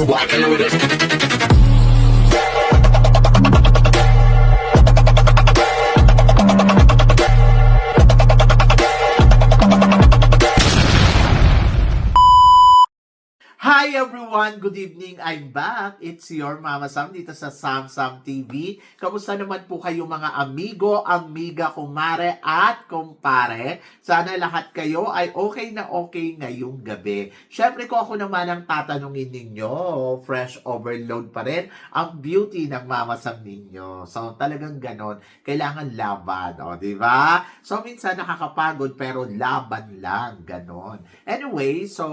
rockin' with it. Hi everyone! Good evening! I'm back. It's your Mama Sam dito sa Sam Sam TV. Kamusta naman po kayo mga amigo, amiga, kumare at kumpare? Sana lahat kayo ay okay na okay ngayong gabi. Syempre ko ako naman ang tatanungin ninyo. Fresh overload pa rin ang beauty ng Mama Sam ninyo. So talagang ganon. Kailangan laban. O, di ba? So minsan nakakapagod pero laban lang. Ganon. Anyway, so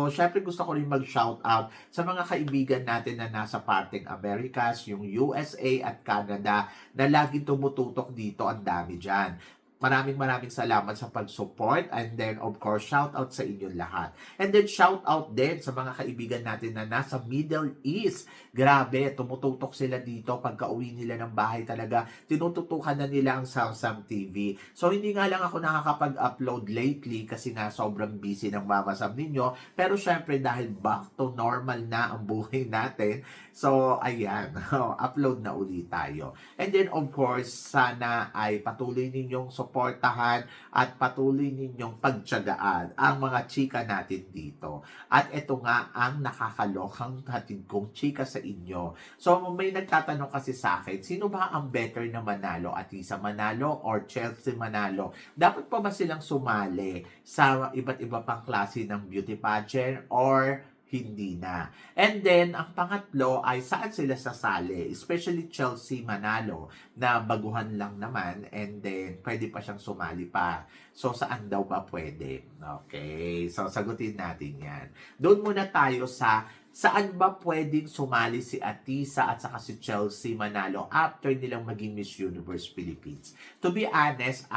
syempre gusto ko rin mag-shout out sa mga kaibigan natin na nasa parteng Americas, yung USA at Canada na laging tumututok dito. Ang dami dyan. Maraming salamat sa pag-support, and then of course shout out sa inyong lahat. And then shout out din sa mga kaibigan natin na nasa Middle East. Grabe, tumututok sila dito pagka uwi nila ng bahay talaga. Tinututukan na nila ang Samsam TV. So hindi nga lang ako nakakapag-upload lately kasi nga sobrang busy ng Mama Sam ninyo. Pero syempre dahil back to normal na ang buhay natin, so ayan, upload na ulit tayo. And then of course, sana ay patuloy ninyong suportahan at patuloy ninyong pagtiyagaan ang mga chika natin dito. At ito nga ang nakakalokang hatid kong chika sa inyo. So may nagtatanong kasi sa akin, sino ba ang better na manalo? Atisa Manalo or Chelsea Manalo? Dapat pa ba silang sumali sa iba't iba pang klase ng beauty pageant or hindi na? And then, ang pangatlo ay saan sila sasali? Especially Chelsea Manalo na baguhan lang naman, and then pwede pa siyang sumali pa. So, saan daw ba pwede? Okay, so sagutin natin yan. Doon muna tayo sa saan ba pwedeng sumali si Atisa at saka si Chelsea Manalo after nilang maging Miss Universe Philippines. To be honest,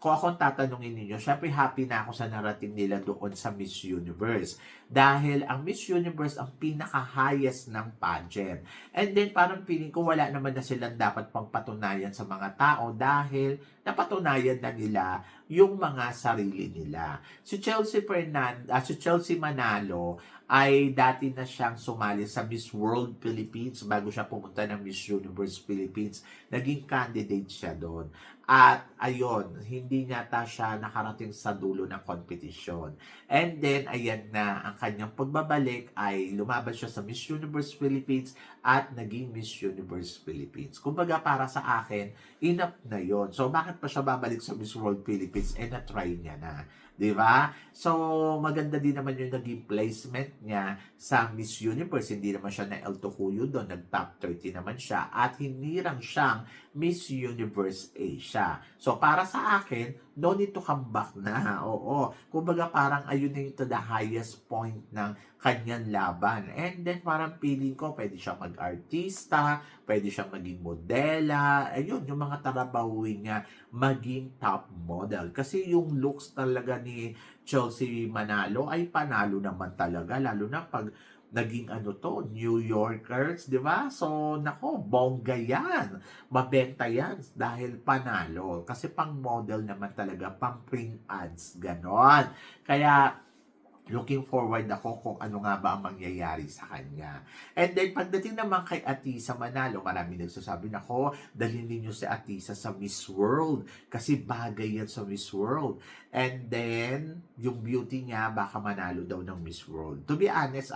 kung akong tatanungin ninyo, syempre happy na ako sa narating nila doon sa Miss Universe. Dahil ang Miss Universe ang pinaka-highest ng pageant. And then parang feeling ko wala naman na silang dapat pang patunayan sa mga tao dahil napatunayan na nila yung mga sarili nila. Si Chelsea Manalo ay dati na siyang sumali sa Miss World Philippines bago siya pumunta ng Miss Universe Philippines. Naging candidate siya doon. At ayun, hindi yata siya nakarating sa dulo ng competition. And then, ayan na, ang kanyang pagbabalik ay lumabas siya sa Miss Universe Philippines at naging Miss Universe Philippines. Kumbaga, para sa akin, enough na yon. So, bakit pa siya babalik sa Miss World Philippines? Na-try niya na. Diba? So, maganda din naman yung naging placement niya sa Miss Universe. Hindi naman siya na El Tocuyo doon. Nag-top 30 naman siya. At hinirang siyang Miss Universe Asia. So, para sa akin, no need to come back na. Oo. Kumbaga, parang ayun na yung to the highest point ng kanyang laban. And then, parang feeling ko, pwede siya mag-artista, pwede siya maging modela. Ayun, yung mga tarabawi niya, maging top model. Kasi yung looks talaga ni Chelsea Manalo ay panalo naman talaga. Lalo na pag naging New Yorkers, di ba? So, nako, bongga yan. Mabenta yan dahil panalo. Kasi pang model naman talaga, pang print ads, ganon. Kaya, looking forward ako kung ano nga ba ang mangyayari sa kanya. And then, pagdating naman kay Atisa Manalo, marami nagsasabi na dalhin ninyo si Atisa sa Miss World kasi bagay yan sa Miss World. And then, yung beauty niya, baka manalo daw ng Miss World. To be honest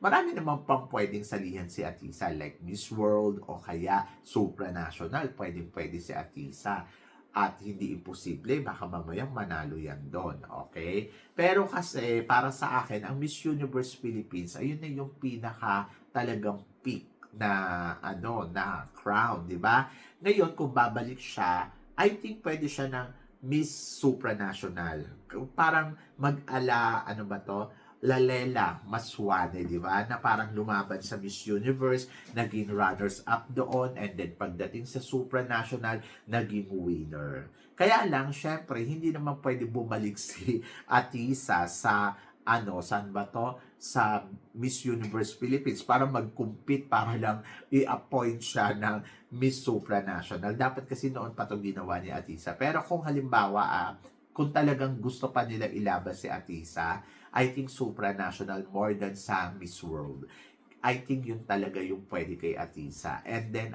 marami naman pang pwedeng salihan si Atisa like Miss World o kaya supranational. Pwede si Atisa. At hindi imposible, baka mamayang manalo yan doon, okay? Pero kasi, para sa akin, ang Miss Universe Philippines, ayun na yung pinaka talagang peak na, na crown, di ba? Ngayon, kung babalik siya, I think pwede siya ng Miss Supranational. Parang mag-ala, Lalela Maswane, di ba? Na parang lumaban sa Miss Universe, naging runners-up doon, and then pagdating sa supranational, naging winner. Kaya lang, syempre, hindi naman pwede bumalik si Atisa sa saan ba to? Sa Miss Universe Philippines para mag-compete, para lang i-appoint siya ng Miss Supranational. Dapat kasi noon pa ito ginawa ni Atisa. Pero kung halimbawa, kung talagang gusto pa nila ilabas si Atisa, I think supranational more than sa Miss World. I think yun talaga yung pwede kay Atisa. And then,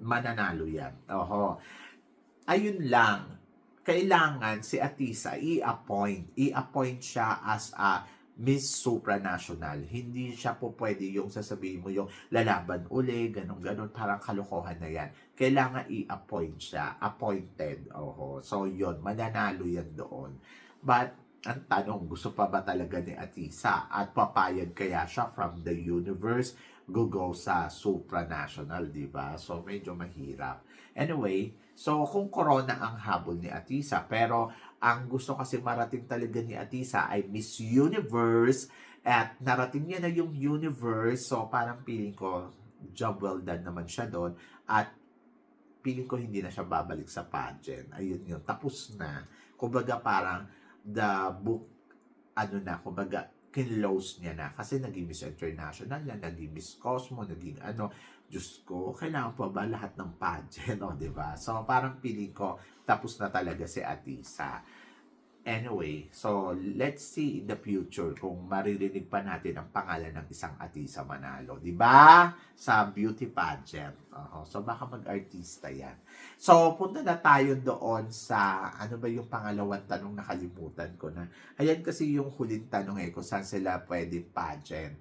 mananalo yan. Oho. Ayun lang. Kailangan si Atisa i-appoint. I-appoint siya as a Miss Supranational. Hindi siya po pwede yung sasabihin mo yung lalaban uli, ganun-ganun, parang kalokohan na yan. Kailangan i-appoint siya. Appointed. Oho. So, yun. Mananalo yan doon. But, ang tanong, gusto pa ba talaga ni Atisa? At papayag kaya siya from the universe go sa supranational, di ba? So, medyo mahirap. Anyway, so kung corona ang habol ni Atisa, pero ang gusto kasi marating talaga ni Atisa ay Miss Universe at narating niya na yung universe. So, parang feeling ko, job well done naman siya doon at feeling ko hindi na siya babalik sa pageant. Ayun yun, tapos na. Kumbaga parang the book, kumbaga, kinlose niya na. Kasi naging Miss International na, naging Miss Cosmo, naging Diyos ko, kailangan pa ba lahat ng pageant, o, diba? So, parang feeling ko, tapos na talaga si Atisa. Anyway, so let's see in the future kung maririnig pa natin ang pangalan ng isang Atisa Manalo, di ba? Sa beauty pageant. So baka mag-artista yan. So punta na tayo doon sa ano ba yung pangalawang tanong, nakalimutan ko na. Ayan kasi yung huling tanong kung saan sila pwedeng pageant.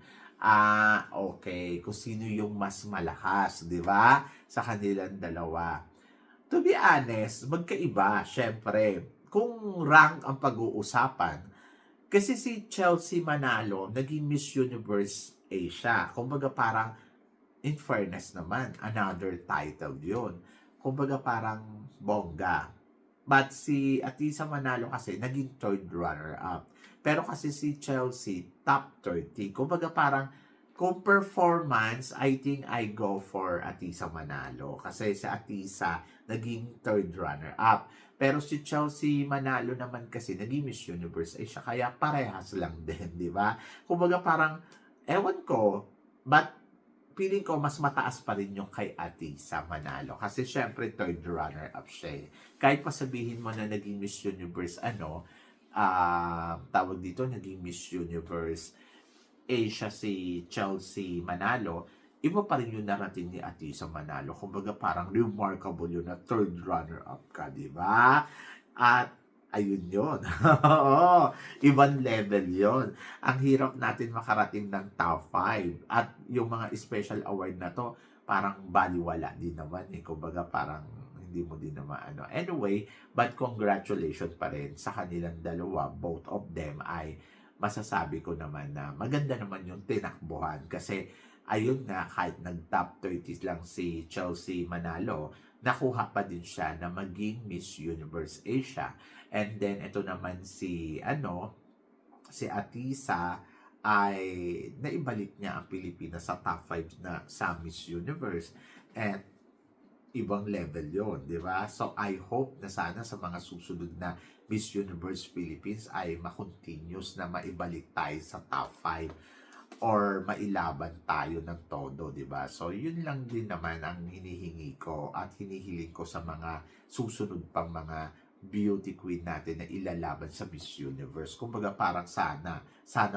Okay. Kung sino yung mas malakas, di ba? Sa kanilang dalawa. To be honest, magkaiba, syempre. Kung rank ang pag-uusapan, kasi si Chelsea Manalo, naging Miss Universe Asia. Kumbaga parang, in fairness naman, another title yun. Kumbaga parang bongga. But si Atisa Manalo kasi, naging third runner-up. Pero kasi si Chelsea, top 30. Kumbaga parang, kung performance, I think I go for Atisa Manalo. Kasi si Atisa, naging third runner-up. Pero si Chelsea Manalo naman kasi, naging Miss Universe Asia. Kaya parehas lang din, di ba? Kumbaga parang, ewan ko, but feeling ko mas mataas pa rin yung kay Atisa Manalo. Kasi syempre, third runner-up siya eh. Kahit pa sabihin mo na naging Miss Universe, tawag dito, naging Miss Universe Asia si Chelsea Manalo, iba pa rin yung narating ni Atisa Manalo. Kumbaga parang remarkable yun na third runner-up ka, di ba? At ayun yun. Ibang level yon. Ang hirap natin makarating ng top 5. At yung mga special award na to, parang baliwala din naman eh. Kumbaga parang hindi mo din naman Anyway, but congratulations pa rin sa kanilang dalawa. Both of them ay masasabi ko naman na maganda naman yung tinakbuhan. Kasi ayun nga, kahit nag-top 30 lang si Chelsea Manalo, nakuha pa din siya na maging Miss Universe Asia. And then, ito naman si Atisa ay naibalik niya ang Pilipinas sa top 5 na sa Miss Universe. And ibang level yon, di ba? So, I hope na sana sa mga susunod na Miss Universe Philippines ay makontinuous na maibalik tayo sa top 5 or mailaban tayo ng todo, di ba? So, yun lang din naman ang hinihingi ko at hinihiling ko sa mga susunod pang mga beauty queen natin na ilalaban sa Miss Universe. Kumbaga parang sana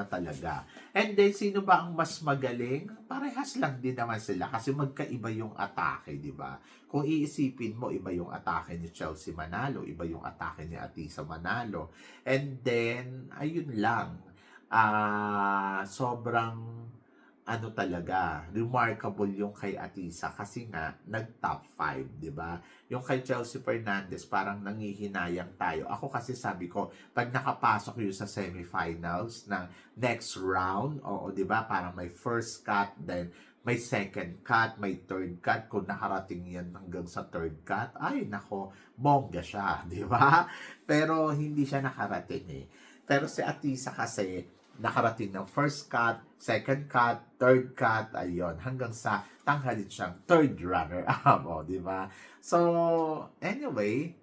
talaga. And then, sino ba ang mas magaling? Parehas lang din naman sila kasi magkaiba yung atake, di ba? Kung iisipin mo, iba yung atake ni Chelsea Manalo, iba yung atake ni Atisa Manalo. And then, ayun lang. Sobrang talaga, remarkable yung kay Atisa kasi nga nag-top 5, 'di ba? Yung kay Chelsea Fernandez parang nangihinayang tayo. Ako kasi sabi ko, pag nakapasok yun sa semifinals ng next round, 'di ba? Parang may first cut, then may second cut, may third cut. Kung nakarating yan hanggang sa third cut, ay nako, bongga siya, 'di ba? Pero hindi siya nakarating eh. Pero si Atisa kasi nakarating ng first cut, second cut, third cut, ayun, hanggang sa tanghalin siyang third runner-up, di ba? So, anyway,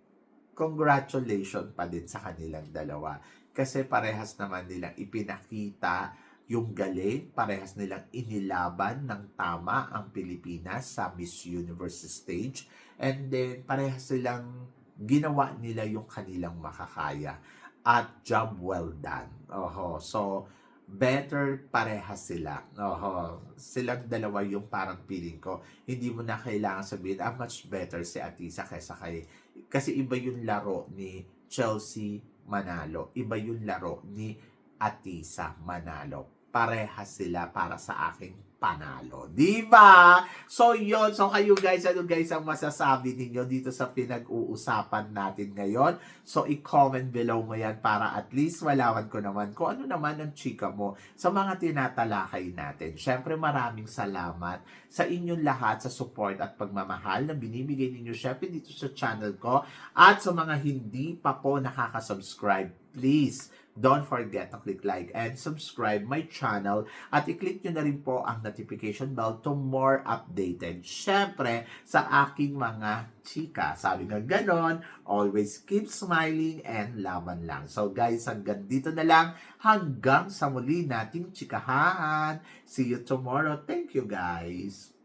congratulations pa din sa kanilang dalawa. Kasi parehas naman nilang ipinakita yung galing, parehas nilang inilaban ng tama ang Pilipinas sa Miss Universe stage, and then parehas silang ginawa nila yung kanilang makakaya. at job well done. Oho. So, better parehas sila. Oho. Silang dalawa yung parang feeling ko. Hindi mo na kailangan sabihin, much better si Atisa kaysa kay... Kasi iba yung laro ni Chelsea Manalo. Iba yung laro ni Atisa Manalo. Parehas sila para sa aking panalo. Diba? So, yun. So, kayo guys, ano guys ang masasabi ninyo dito sa pinag-uusapan natin ngayon? So, i-comment below mo yan para at least malaman ko naman kung ano naman ang chika mo sa mga tinatalakay natin. Syempre, maraming salamat sa inyong lahat sa support at pagmamahal na binibigay ninyo syempre dito sa channel ko. At sa mga hindi pa po nakaka-subscribe, please don't forget to click like and subscribe my channel at i-click nyo na rin po ang notification bell to more updated. Syempre, sa aking mga chika. Sabi nga ganon, always keep smiling and laban lang. So guys, hanggang dito na lang. Hanggang sa muli nating chikahan. See you tomorrow. Thank you guys.